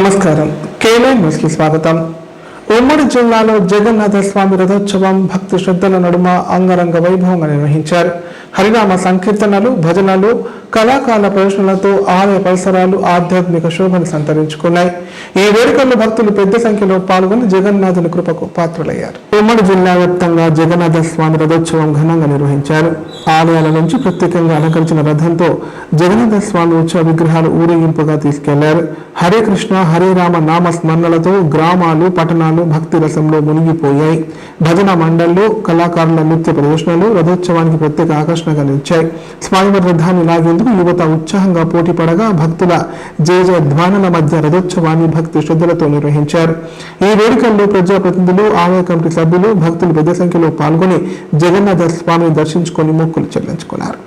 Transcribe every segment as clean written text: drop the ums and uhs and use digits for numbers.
నమస్కారం. Cayley news కి స్వాగతం. ఉమ్మడి జిల్లాలో జగన్నాథ స్వామి రథోత్సవం భక్తి శ్రద్ధల నడుమ అంగరంగ వైభవంగా నిర్వహించారు. హరినామ సంకీర్తనలు, భజనలు, కళాకారుల ప్రదర్శనలతో ఆలయ పరిసరాలు ఆధ్యాత్మిక శోభను సంతరించుకున్నాయి. ఈ వేడుకల్లో భక్తులు పెద్ద సంఖ్యలో పాల్గొని జగన్నాథుని కృపకు పాత్రులయ్యారు. ఉమ్మడి జిల్లా వ్యాప్తంగా జగన్నాథ స్వామి రథోత్సవం ఘనంగా నిర్వహించారు. ఆలయాల నుంచి ప్రత్యేకంగా అలంకరించిన రథంతో జగన్నాథ స్వామి ఉత్సవ విగ్రహాలు ఊరేగింపుగా తీసుకెళ్లారు. హరే కృష్ణ హరే రామ నామ స్మరణలతో గ్రామాలు, పట్టణాలు భక్తి రసంలో మునిగిపోయాయి. భజన మండళ్లు, కళాకారుల నృత్య ప్రదర్శనలు రథోత్సవానికి ప్రత్యేక ఆకర్షణగా నిలిచాయి. స్వామివారి రథాన్ని లాగేందుకు యువత ఉత్సాహంగా పోటీ పడగా భక్తుల జయ ధ్వానాల మధ్య రథోత్సవాన్ని భక్తి శ్రద్ధలతో నిర్వహించారు. ఈ వేడుకల్లో ప్రజాప్రతినిధులు, ఆలయ కమిటీ సభ్యులు, భక్తులు పెద్ద సంఖ్యలో పాల్గొని జగన్నాథ స్వామిని దర్శించుకొని మొక్కులు చెల్లించుకున్నారు.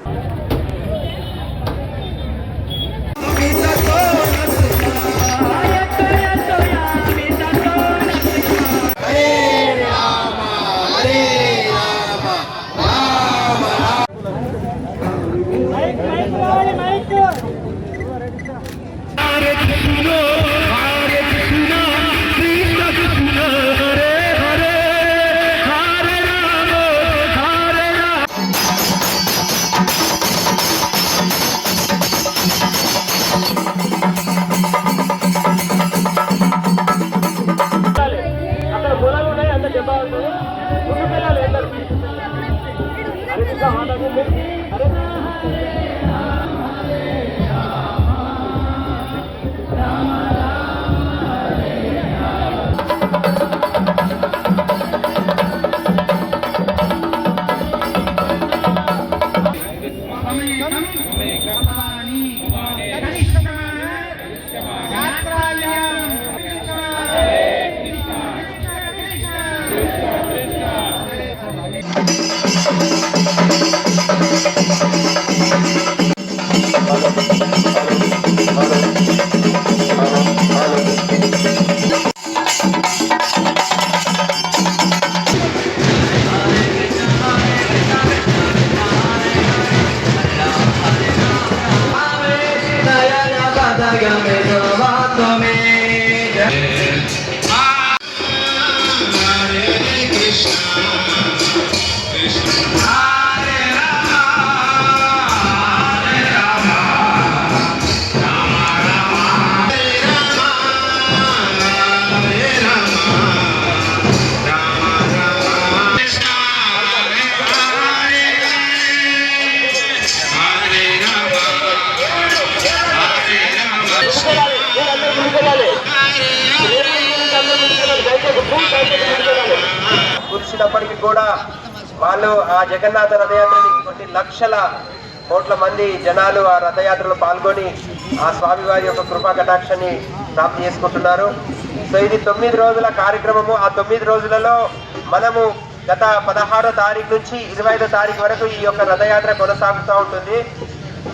కూర్చున్నప్పటికీ కూడా వాళ్ళు ఆ జగన్నాథ రథయాత్రని కొన్ని లక్షల కోట్ల మంది జనాలు ఆ రథయాత్రలో పాల్గొని ఆ స్వామివారి యొక్క కృపా కటాక్షాన్ని ప్రాప్తి చేసుకుంటున్నారు. సో ఇది 9 రోజుల కార్యక్రమము. ఆ 9 రోజులలో మనము గత 16వ తారీఖు నుంచి 25వ తారీఖు వరకు ఈ యొక్క రథయాత్ర కొనసాగుతూ ఉంటుంది.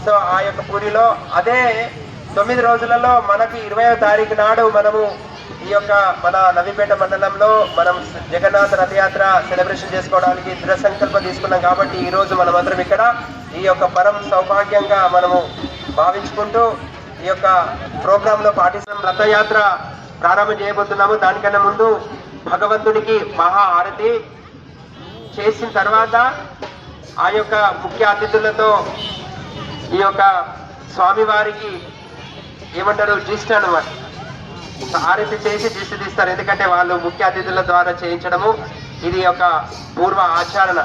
సో ఆ యొక్క పూరిలో అదే 9 రోజులలో మనకి 20వ తారీఖు నాడు మనము ఈ యొక్క మన నవీపేట మండలంలో మనం జగన్నాథ రథయాత్ర సెలబ్రేషన్ చేసుకోవడానికి దృఢ సంకల్పం తీసుకున్నాం. కాబట్టి ఈరోజు మనమందరం ఇక్కడ ఈ యొక్క పరం సౌభాగ్యంగా మనము భావించుకుంటూ ఈ యొక్క ప్రోగ్రాంలో పాటిస్తున్నాం. రథయాత్ర ప్రారంభం చేయబోతున్నాము. దానికన్నా ముందు భగవంతుడికి మహా ఆరతి చేసిన తర్వాత ఆ యొక్క ముఖ్య అతిథులతో ఈ యొక్క స్వామివారికి ఏమంటారు దిష్టి అన్నమాట, ఆరతి చేసి దిష్టి తీస్తారు. ఎందుకంటే వాళ్ళు ముఖ్య అతిథుల ద్వారా చేయించడము ఇది ఒక పూర్వ ఆచరణ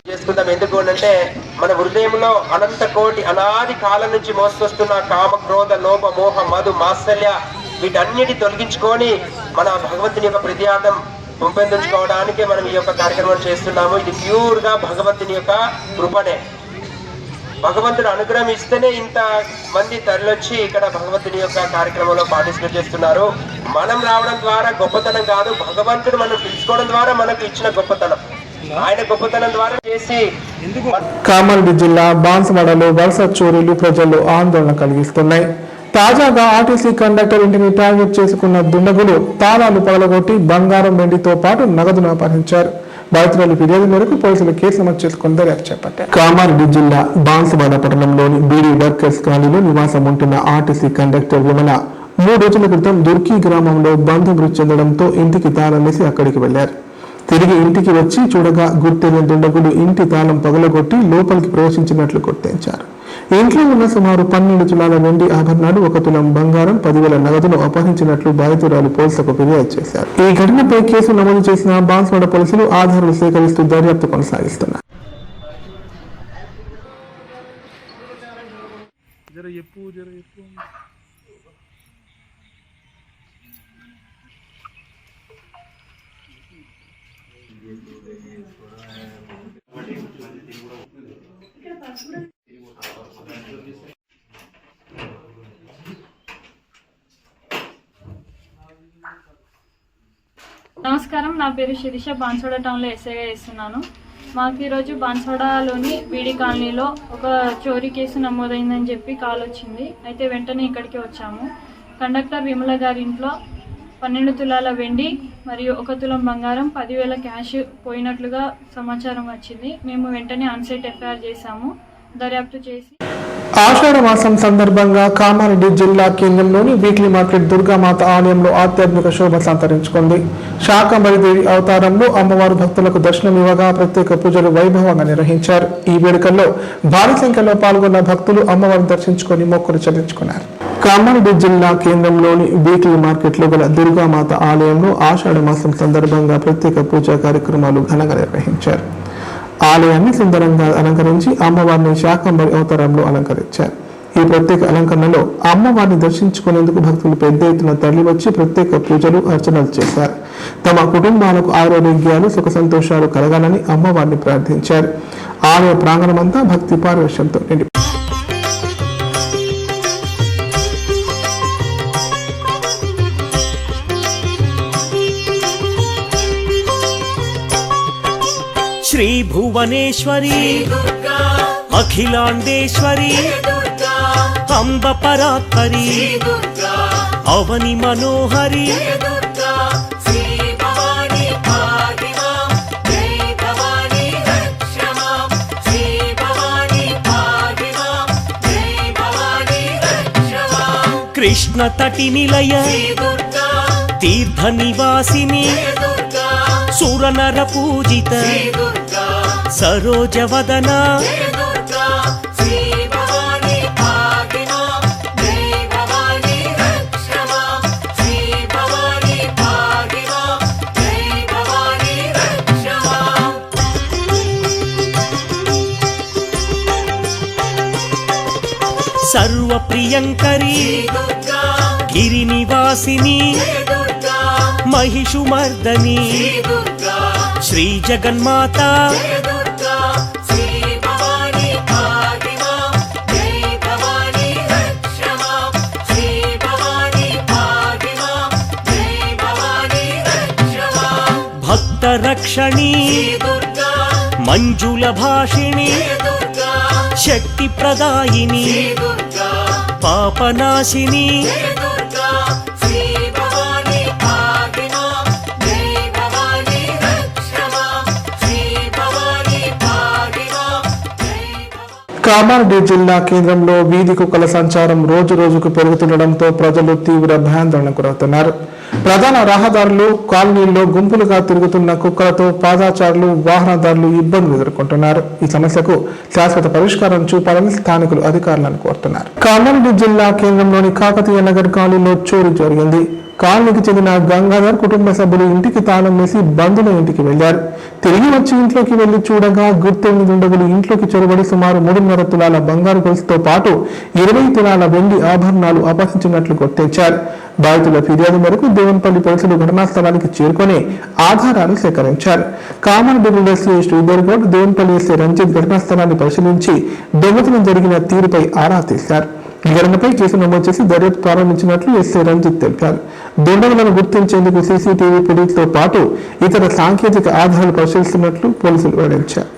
చేసుకుందాం. ఎందుకు అంటే మన హృదయంలో అనంత కోటి అనాది కాలం నుంచి మోస్తొస్తున్న కామ, క్రోధ, లోభ, మోహ, మధు, మాత్సల్య వీటన్నిటి తొలగించుకొని మన భగవంతుని యొక్క ప్రతియార్థం పెంపొందించుకోవడానికి మనం ఈ యొక్క కార్యక్రమం చేస్తున్నాము. ఇది ప్యూర్ గా భగవంతుని యొక్క కృపనే. భగవంతుడు అనుగ్రహం ఇస్తేనే ఇంత మంది తరలొచ్చి ఇక్కడ భగవంతుని యొక్క కార్యక్రమంలో పార్టిసిపేట్ చేస్తున్నారు. మనం రావడం ద్వారా గొప్పతనం కాదు, భగవంతుడు మనం పిలుచుకోవడం ద్వారా మనకు ఇచ్చిన గొప్పతనం, ఆయన గొప్పతనం ద్వారా చేసి. కామారెడ్డి జిల్లా బాన్సువాడలో వరుస చోరీలు ప్రజల్లో ఆందోళన కలిగిస్తున్నాయి. తాజాగా ఆర్టీసీ కండక్టర్ ఇంటిని టార్గెట్ చేసుకున్న దుండగులు తాళాలు పగలగొట్టి బంగారం, వెండితో పాటు నగదును అపహరించారు. బాధితుల ఫిర్యాదు మేరకు పోలీసులు కేసు నమోదు చేసుకుని దర్యాప్తు చేపట్టారు. కామారెడ్డి జిల్లా బాన్సువాడ పట్టణంలోని బీడీ వర్కర్స్ కాలనీలో నివాసం ఉంటున్న ఆర్టీసీ కండక్టర్ విమల 3 రోజుల క్రితం దుర్కి గ్రామంలో బంధు మృతి చెందడంతో ఇంటికి తాళం వేసి అక్కడికి వెళ్లారు. తిరిగి ఇంటికి వచ్చి చూడగా గుర్తెరిగిన దుండగులు ఇంటి తాళం పగలగొట్టి లోపలికి ప్రవేశించినట్లు గుర్తించారు. ఇంట్లో ఉన్న సుమారు 12 తులాల వెండి ఆభరణాలు, 1 తులం బంగారం, 10,000 నగదును అపహరించినట్లు బాధితురాలు పోలీసులకు ఫిర్యాదు చేశారు. ఈ ఘటనపై కేసు నమోదు చేసిన బాన్స్వాడ పోలీసులు ఆధారాలు సేకరిస్తూ దర్యాప్తు కొనసాగిస్తున్నారు. నమస్కారం, నా పేరు శిరీష. బాన్స్వాడ టౌన్లో ఎస్ఐగా చేస్తున్నాను. మాకు ఈరోజు బాన్స్వాడలోని బీడీ కాలనీలో ఒక చోరీ కేసు నమోదైందని చెప్పి కాల్ వచ్చింది. అయితే వెంటనే ఇక్కడికి వచ్చాము. కండక్టర్ విమల గారి ఇంట్లో 12 తులాల వెండి మరియు 1 తులం బంగారం, 10,000 క్యాష్ పోయినట్లుగా సమాచారం వచ్చింది. మేము వెంటనే ఆన్సైట్ ఎఫ్ఐఆర్ చేశాము. దర్యాప్తు చేసి ఆషాఢ మాసం సందర్భంగా కామారెడ్డి జిల్లా కేంద్రంలోని వీక్లీ మార్కెట్ దుర్గామాత ఆలయంలో ఆధ్యాత్మిక శోభ సంతరించుకుంది. శాకంబరి దేవి అవతారంలో అమ్మవారు భక్తులకు దర్శనమివ్వగా ప్రత్యేక పూజలు వైభవంగా నిర్వహించారు. ఈ వేడుకల్లో భారీ సంఖ్యలో పాల్గొన్న భక్తులు అమ్మవారిని దర్శించుకొని మొక్కులు చెల్లించుకున్నారు. కామారెడ్డి జిల్లా కేంద్రంలోని వీక్లీ మార్కెట్లో గల దుర్గామాత ఆలయంలో ఆషాఢ మాసం సందర్భంగా ప్రత్యేక పూజా కార్యక్రమాలు ఘనంగా నిర్వహించారు. ఆలయాన్ని సుందరంగా అలంకరించి అమ్మవారిని శాకంబరి అవతారంలో అలంకరించారు. ఈ ప్రత్యేక అలంకరణలో అమ్మవారిని దర్శించుకునేందుకు భక్తులు పెద్ద ఎత్తున తరలివచ్చి ప్రత్యేక పూజలు, అర్చనలు చేశారు. తమ కుటుంబాలకు ఆరోగ్యాలు, సుఖ సంతోషాలు కలగాలని అమ్మవారిని ప్రార్థించారు. ఆలయ ప్రాంగణమంతా భక్తి పారవశ్యంతో నిండి श्री भुवनेश्वरी अखिलांडेश्वरी अंब परात्परी अवनि मनोहरी कृष्ण तटि निलय तीर्थ निवासिनी सुरनर पूजित सरोजवदना सर्वप्रियंकरी गिरिनिवासिनी महिषुमर्दनी श्री जगन्माता भक्त रक्षणी मंजुल भाषिणी शक्ति प्रदायिनी पापनाशिनी కామారెడ్డి జిల్లా కేంద్రంలో వీధి కుక్కల సంచారం రోజు రోజుకు పెరుగుతుండటంతో ప్రజలు తీవ్ర భయాందోళనకు గురవుతున్నారు. ప్రధాన రహదారులు, కాలనీల్లో గుంపులుగా తిరుగుతున్న కుక్కలతో పాదచారులు, వాహనదారులు ఇబ్బందులు ఎదుర్కొంటున్నారు. ఈ సమస్యకు శాశ్వత పరిష్కారం చూపాలని స్థానికులు అధికారులను కోరుతున్నారు. కామారెడ్డి జిల్లా కేంద్రంలోని కాకతీయ నగర్ కాలనీలో చోరీ జరిగింది. కాలనీకి చెందిన గంగాధర్ కుటుంబ సభ్యులు ఇంటికి తాళం వేసి బంధువుల ఇంటికి వెళ్లారు. తిరిగి వచ్చి ఇంట్లోకి వెళ్లి చూడగా గుర్తెరిగిన దుండగులు ఇంట్లోకి చొరబడి సుమారు 3.5 తులాల బంగారు గొలుసుతో పాటు 20 తులాల వెండి ఆభరణాలు అపహరించినట్లు గుర్తించారు. బాధితుల ఫిర్యాదు మేరకు దేవునిపల్లి పోలీసులు ఘటనా స్థలానికి చేరుకొని ఆధారాలు సేకరించారు. కామారెడ్డి ఎస్ఐ శ్రీధర్ గౌడ్, దేవునిపల్లి ఎస్ఐ రంజిత్ ఘటనా స్థలాన్ని పరిశీలించి దొంగతనం జరిగిన తీరుపై ఆరా తీశారు. ఈ ఘటనపై కేసు నమోదు చేసి దర్యాప్తు ప్రారంభించినట్లు ఎస్ఐ రంజిత్ తెలిపారు. దుండగులను గుర్తించేందుకు సీసీటీవీ ఫుటేజ్తో పాటు ఇతర సాంకేతిక ఆధారాలు పరిశీలిస్తున్నట్లు పోలీసులు వెల్లడించారు.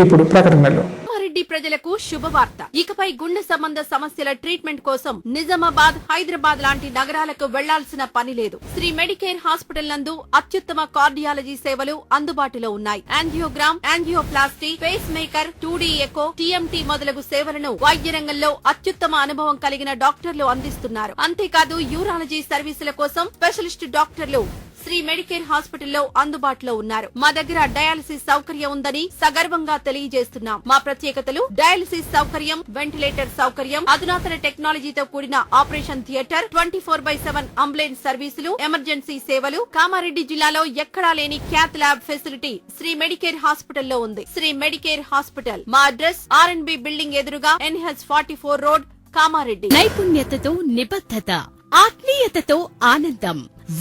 ఇప్పుడు ప్రకటనలు. రెడ్డి ప్రజలకు శుభవార్త. ఇకపై గుండె సంబంధ సమస్యల ట్రీట్మెంట్ కోసం నిజామాబాద్, హైదరాబాద్ లాంటి నగరాలకు వెళ్లాల్సిన పని లేదు. శ్రీ మెడికేర్ హాస్పిటల్ నందు అత్యుత్తమ కార్డియాలజీ సేవలు అందుబాటులో ఉన్నాయి. Angiogram, angioplasty, pacemaker, 2D echo, TMT మొదలగు సేవలను వైద్య రంగంలో అత్యుత్తమ అనుభవం కలిగిన డాక్టర్లు అందిస్తున్నారు. అంతేకాదు యూరాలజీ సర్వీసుల కోసం స్పెషలిస్ట్ డాక్టర్లు శ్రీ మెడికేర్ హాస్పిటల్లో అందుబాటులో ఉన్నారు. మా దగ్గర డయాలసిస్ సౌకర్యం ఉందని సగర్వంగా తెలియజేస్తున్నాం. మా ప్రత్యేకతలు: డయాలసిస్ సౌకర్యం, వెంటిలేటర్ సౌకర్యం, అధునాతన టెక్నాలజీతో కూడిన ఆపరేషన్ థియేటర్, 24/7 అంబులెన్స్ సర్వీసులు, ఎమర్జెన్సీ సేవలు. కామారెడ్డి జిల్లాలో ఎక్కడా లేని cath lab facility Sri Medicare హాస్పిటల్లో ఉంది. శ్రీ మెడికేర్ హాస్పిటల్ మా అడ్రస్ RNB బిల్డింగ్ ఎదురుగా NH44 రోడ్, కామారెడ్డి. నైపుణ్యతతో నిబద్ధత, ఆత్మీయతతో ఆనందం,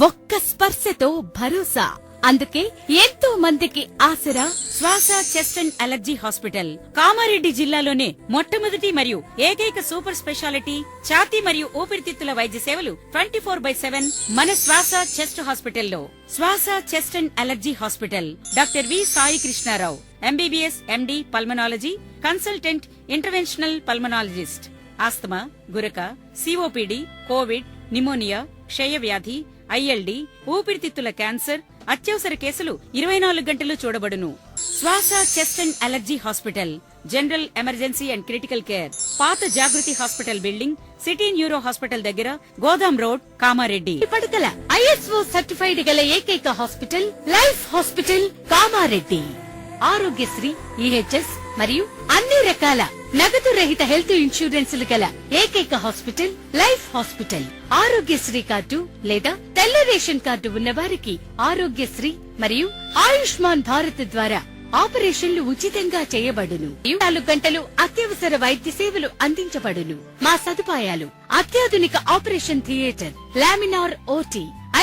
ఒక్క స్పర్శతో భరోసా. అందుకే ఎంతో మందికి ఆసరా శ్వాస chest and allergy hospital. Kamareddy జిల్లాలోనే మొట్టమొదటి మరియు ఏకైక సూపర్ స్పెషాలిటీ ఛాతీ మరియు ఊపిరితిత్తుల వైద్య సేవలు 24/7 మన శ్వాస చెస్ట్ హాస్పిటల్లో. Swasa chest and allergy hospital. Doctor V Sai Krishnarao, MBBS MD pulmonology, consultant interventional pulmonologist. Asthma, గురక, COPD, కోవిడ్, నిమోనియా, క్షయవ్యాధి, ILD, ఊపిరితిత్తుల క్యాన్సర్, అత్యవసర కేసులు 24 గంటలు చూడబడును. Swasa chest and allergy hospital. General emergency and critical care. పాత Jagruthi hospital building, city neuro hospital దగ్గర, Godam road, Kamareddy. పడకల ISO సర్టిఫైడ్ గల ఏకైక hospital life hospital Kamareddy. Aarogyasri, EHS మరియు అన్ని రకాల నగదు రహిత హెల్త్ ఇన్సూరెన్సులు గల ఏకైక hospital life hospital. Aarogyasri card లేదా తెల్ల రేషన్ కార్డు ఉన్న వారికి ఆరోగ్యశ్రీ మరియు ఆయుష్మాన్ భారత్ ద్వారా ఆపరేషన్లు ఉచితంగా చేయబడును. 24 గంటలు అత్యవసర వైద్య సేవలు అందించబడును. మా సదుపాయాలు: అత్యాధునిక operation theatre, laminar OT,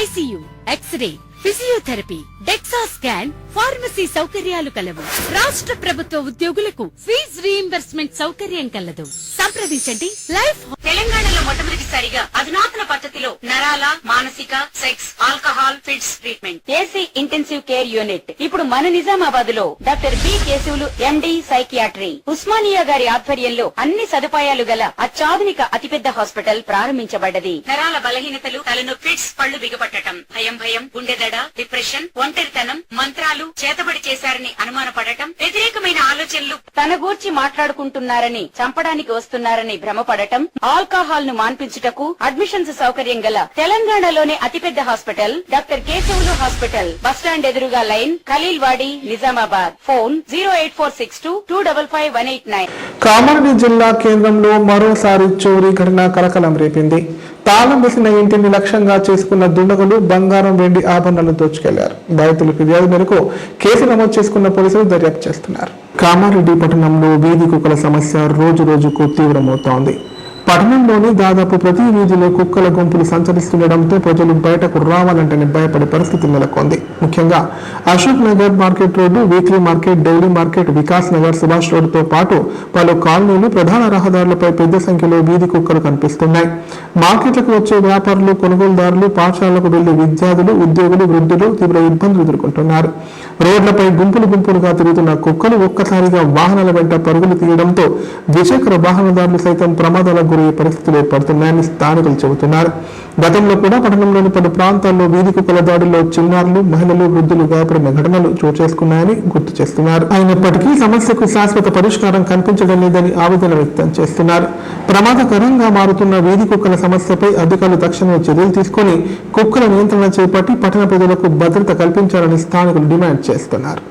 ICU, x-ray, physiotherapy, dexa scan, pharmacy సౌకర్యాలు కలవు. రాష్ట్ర ప్రభుత్వ ఉద్యోగులకు ఫీజు రీయింబర్స్మెంట్ సౌకర్యం కలదు. సంప్రదించండి లైఫ్. తెలంగాణలో మొట్టమొదటిసారిగా అధునాతన పద్ధతిలో నరాల, మానసిక, sex, alcohol fits treatment, AC intensive care unit ఇప్పుడు మన నిజామాబాద్ లో doctor B Keshavulu MD psychiatry, Osmania గారి ఆధ్వర్యంలో అన్ని సదుపాయాలు గల అత్యాధునిక అతిపెద్ద హాస్పిటల్ ప్రారంభించబడ్డది. నరాల బలహీనతలు, తలనొప్పి, ఫిట్స్, పళ్లు బిగపట్టడం, భయం, గుండెదడ, డిప్రెషన్, ఒంటరితనం, మంత్రాలు చేతబడి చేశారని అనుమానపడటం, వ్యతిరేకమైన ఆలోచనలు, తన గూర్చి మాట్లాడుకుంటున్నారని, చంపడానికి వస్తున్నారని భ్రమపడటం, ఆల్కహాల్ ను మాన్పించుటకు అడ్మిషన్స్ సౌకర్యం గల తెలంగాణలోనే అతిపెద్ద hospital doctor Keshavulu hospital. Bus stand ఎదురుగా లైన్, ఖలీల్వాడి, నిజామాబాద్. ఫోన్ 08462255189. కామారెడ్డి జిల్లా కేంద్రంలో మరోసారి చోరీ ఘటన కలకలం రేపింది. తాళం వేసిన ఇంటిని లక్ష్యంగా చేసుకున్న దుండగులు బంగారం, వెండి ఆభరణాలు దోచుకెళ్లారు. బాధితుల ఫిర్యాదు మేరకు కేసు నమోదు చేసుకున్న పోలీసులు దర్యాప్తు చేస్తున్నారు. కామారెడ్డి పట్టణంలో వీధి కుక్కల సమస్య రోజు రోజుకు తీవ్రమవుతోంది. పట్టణంలోని దాదాపు ప్రతి వీధిలో కుక్కల గుంపులు సంచరిస్తుండటంతో ప్రజలు బయటకు రావాలంటేనే భయపడే పరిస్థితి నెలకొంది. ముఖ్యంగా Ashok Nagar market road, weekly market, daily market, Vikas Nagar, Subhash రోడ్డుతో పాటు పలు కాలనీలు, ప్రధాన రహదారులపై పెద్ద సంఖ్యలో వీధి కుక్కలు కనిపిస్తున్నాయి. మార్కెట్లకు వచ్చే వ్యాపారులు, కొనుగోలుదారులు, పాఠశాలకు వెళ్లే విద్యార్థులు, ఉద్యోగులు, వృద్ధులు తీవ్ర ఇబ్బందులు ఎదుర్కొంటున్నారు. రోడ్లపై గుంపులుగా తిరుగుతున్న కుక్కలు ఒక్కసారిగా వాహనాల వెంట పరుగులు తీయడంతో ద్విచక్ర వాహనదారులు సైతం ప్రమాదాలకు గురయ్యే పరిస్థితులు ఏర్పడుతున్నాయని స్థానికులు చెబుతున్నారు. గతంలో కూడా పట్టణంలోని పలు ప్రాంతాల్లో వీధి కుక్కల దాడుల్లో చిన్నారులు, మహిళలు, వృద్ధులు గాయపడిన ఘటనలు చోటు చేసుకున్నాయని గుర్తు చేస్తున్నారు. అయినప్పటికీ సమస్యకు శాశ్వత పరిష్కారం కనిపించడం లేదని ఆవేదన వ్యక్తం చేస్తున్నారు. ప్రమాదకరంగా మారుతున్న వీధి కుక్కల సమస్యపై అధికారులు తక్షణమే చర్యలు తీసుకుని కుక్కల నియంత్రణ చేపట్టి పట్టణ ప్రజలకు భద్రత కల్పించాలని స్థానికులు డిమాండ్ చేస్తున్నారు.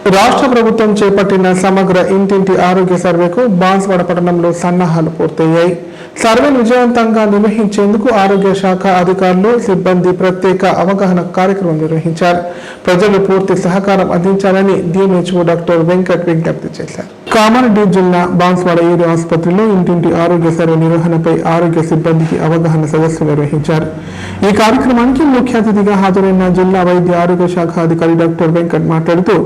రాష్ట్ర ప్రభుత్వం చేపట్టిన సమగ్ర ఇంటింటి ఆరోగ్య సర్వేకు బాన్స్వాడ పట్టణంలో సన్నాహాలు పూర్తయ్యాయి. సర్వేను విజయవంతంగా నిర్వహించేందుకు ఆరోగ్య శాఖ అధికారులు సిబ్బంది ప్రత్యేక అవగాహన కార్యక్రమం నిర్వహించారు. ప్రజలు పూర్తి సహకారం అందించాలని DMHO డాక్టర్ వెంకట్ విజ్ఞప్తి చేశారు. కామారెడ్డి జిల్లా బాన్స్వాడ ఏరియా ఆసుపత్రిలో ఇంటింటి ఆరోగ్య సర్వే నిర్వహణపై ఆరోగ్య సిబ్బందికి అవగాహన సదస్సు నిర్వహించారు. ఈ కార్యక్రమానికి ముఖ్య అతిథిగా హాజరైన జిల్లా వైద్య ఆరోగ్య శాఖ అధికారి డాక్టర్ వెంకట్ మాట్లాడుతూ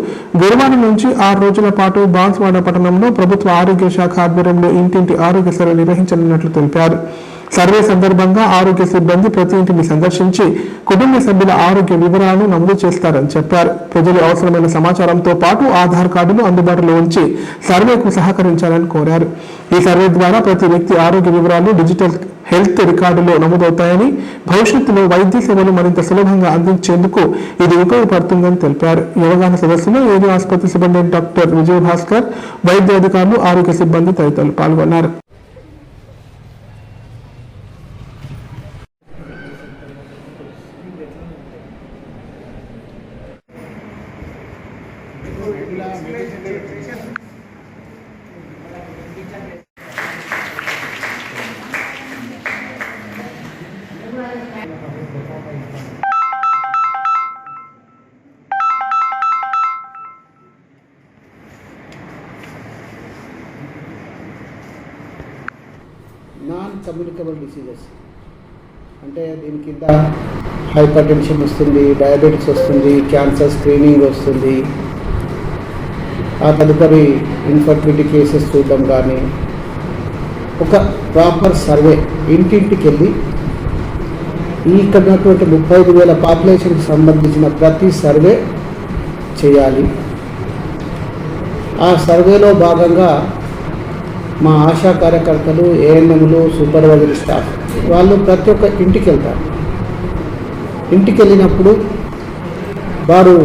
గురువారం నుంచి 6 రోజుల పాటు బాన్స్వాడ పట్టణంలో ప్రభుత్వ ఆరోగ్య శాఖ ఆధ్వర్యంలో ఇంటింటి ఆరోగ్య సర్వే నిర్వహించనున్నట్లు తెలిపారు. సర్వే సందర్భంగా ఆరోగ్య సిబ్బంది ప్రతి ఇంటిని సందర్శించి కుటుంబ సభ్యుల ఆరోగ్య వివరాలను నమోదు చేస్తారని చెప్పారు. ప్రజలు అవసరమైన సమాచారంతో పాటు ఆధార్ కార్డును అందుబాటులో ఉంచి సర్వేకు సహకరించాలని కోరారు. ఈ సర్వే ద్వారా ప్రతి వ్యక్తి ఆరోగ్య వివరాలు డిజిటల్ హెల్త్ రికార్డులో నమోదవుతాయని, భవిష్యత్తులో వైద్య సేవలు మరింత సులభంగా అందించేందుకు ఇది ఉపయోగపడుతుందని తెలిపారు. ఈ అవగాహన సదస్సులో ఏరియా ఆసుపత్రి సిబ్బంది డాక్టర్ విజయభాస్కర్, వైద్య అధికారులు, ఆరోగ్య సిబ్బంది తదితరులు పాల్గొన్నారు. నాన్ కమ్యూనికబుల్ డిసీజెస్ అంటే దీని కింద హైపర్ టెన్షన్ వస్తుంది, డయాబెటిక్స్ వస్తుంది, క్యాన్సర్ స్క్రీనింగ్ వస్తుంది, ఆ తదుపరి ఇన్ఫర్టిలిటీ కేసెస్ చూడడం కానీ, ఒక ప్రాపర్ సర్వే ఇంటింటికి వెళ్ళి ఇక్కడ ఉన్నటువంటి 35,000 పాపులేషన్కి సంబంధించిన ప్రతి సర్వే చేయాలి. ఆ సర్వేలో భాగంగా మా ఆశా కార్యకర్తలు, ANMలు, సూపర్వైజరీ స్టాఫ్ వాళ్ళు ప్రతి ఒక్క ఇంటికి వెళ్తారు. ఇంటికి వెళ్ళినప్పుడు వారు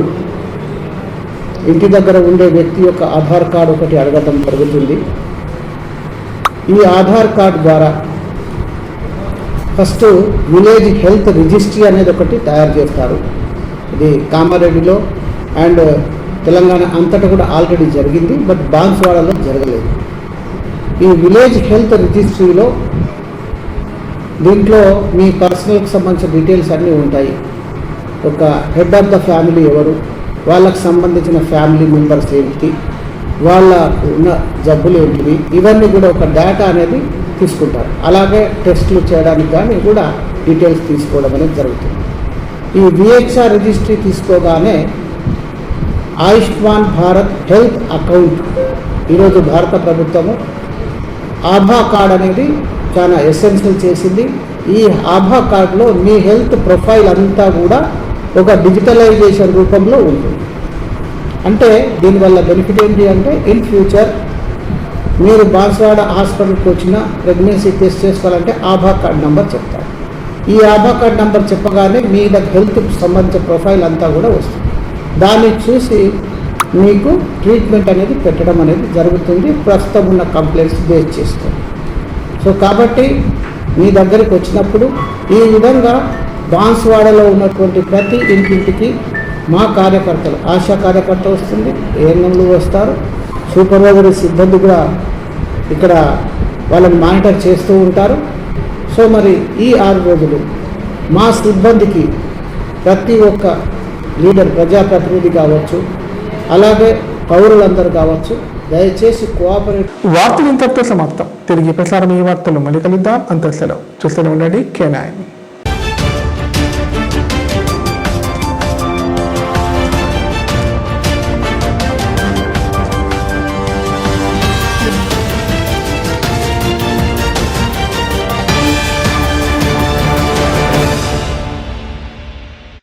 ఇంటి దగ్గర ఉండే వ్యక్తి యొక్క ఆధార్ కార్డు ఒకటి అడగటం జరుగుతుంది. ఈ ఆధార్ కార్డు ద్వారా ఫస్ట్ విలేజ్ హెల్త్ రిజిస్ట్రీ అనేది ఒకటి తయారు చేస్తారు. ఇది కామారెడ్డిలో అండ్ తెలంగాణ అంతటా కూడా ఆల్రెడీ జరిగింది, బట్ బాన్స్వాడలో జరగలేదు. ఈ విలేజ్ హెల్త్ రిజిస్ట్రీలో దీంట్లో మీ పర్సనల్కి సంబంధించిన డీటెయిల్స్ అన్నీ ఉంటాయి. ఒక హెడ్ ఆఫ్ ద ఫ్యామిలీ ఎవరు, వాళ్ళకు సంబంధించిన ఫ్యామిలీ మెంబర్స్ ఏంటి, వాళ్ళ ఉన్న జబ్బులు ఏంటివి, ఇవన్నీ కూడా ఒక డేటా అనేది తీసుకుంటారు. అలాగే టెస్టులు చేయడానికి కానీ కూడా డీటెయిల్స్ తీసుకోవడం అనేది జరుగుతుంది. ఈ VHR రిజిస్ట్రీ తీసుకోగానే ఆయుష్మాన్ భారత్ హెల్త్ అకౌంట్ ఈరోజు భారత ప్రభుత్వము ఆభా కార్డ్ అనేది చాలా ఎసెన్షియల్ చేసింది. ఈ ఆభా కార్డులో మీ హెల్త్ ప్రొఫైల్ అంతా కూడా ఒక డిజిటలైజేషన్ రూపంలో ఉంటుంది. అంటే దీనివల్ల బెనిఫిట్ ఏంటి అంటే ఇన్ ఫ్యూచర్ మీరు బాన్స్వాడ హాస్పిటల్కి వచ్చిన ప్రెగ్నెన్సీ టెస్ట్ చేసుకోవాలంటే ఆభా కార్డ్ నెంబర్ చెప్తారు. ఈ ఆభా కార్డ్ నెంబర్ చెప్పగానే మీ హెల్త్కి సంబంధించిన ప్రొఫైల్ అంతా కూడా వస్తుంది. దాన్ని చూసి మీకు ట్రీట్మెంట్ అనేది పెట్టడం అనేది జరుగుతుంది, ప్రస్తుతం ఉన్న కంప్లైంట్స్ బేస్ చేసుకొని. సో కాబట్టి మీ దగ్గరికి వచ్చినప్పుడు ఈ విధంగా బాన్స్వాడలో ఉన్నటువంటి ప్రతి ఇంటింటికి మా కార్యకర్తలు, ఆశా కార్యకర్త వస్తుంది, ANMలు వస్తారు, సూపర్వైజరీ సిబ్బంది కూడా ఇక్కడ వాళ్ళని మానిటర్ చేస్తూ ఉంటారు. సో మరి ఈ 6 రోజులు మా సిబ్బందికి ప్రతి ఒక్క లీడర్, ప్రజాప్రతినిధి కావచ్చు, అలాగే పౌరులందరూ కావచ్చు, దయచేసి కోఆపరేట్. వార్తలు ఇంతటితో సమాప్తం. తిరిగి ప్రసారం ఈ వార్తలు మళ్ళీ కలుద్దాం. అంత సెలవు. చూస్తూనే ఉండండి K9.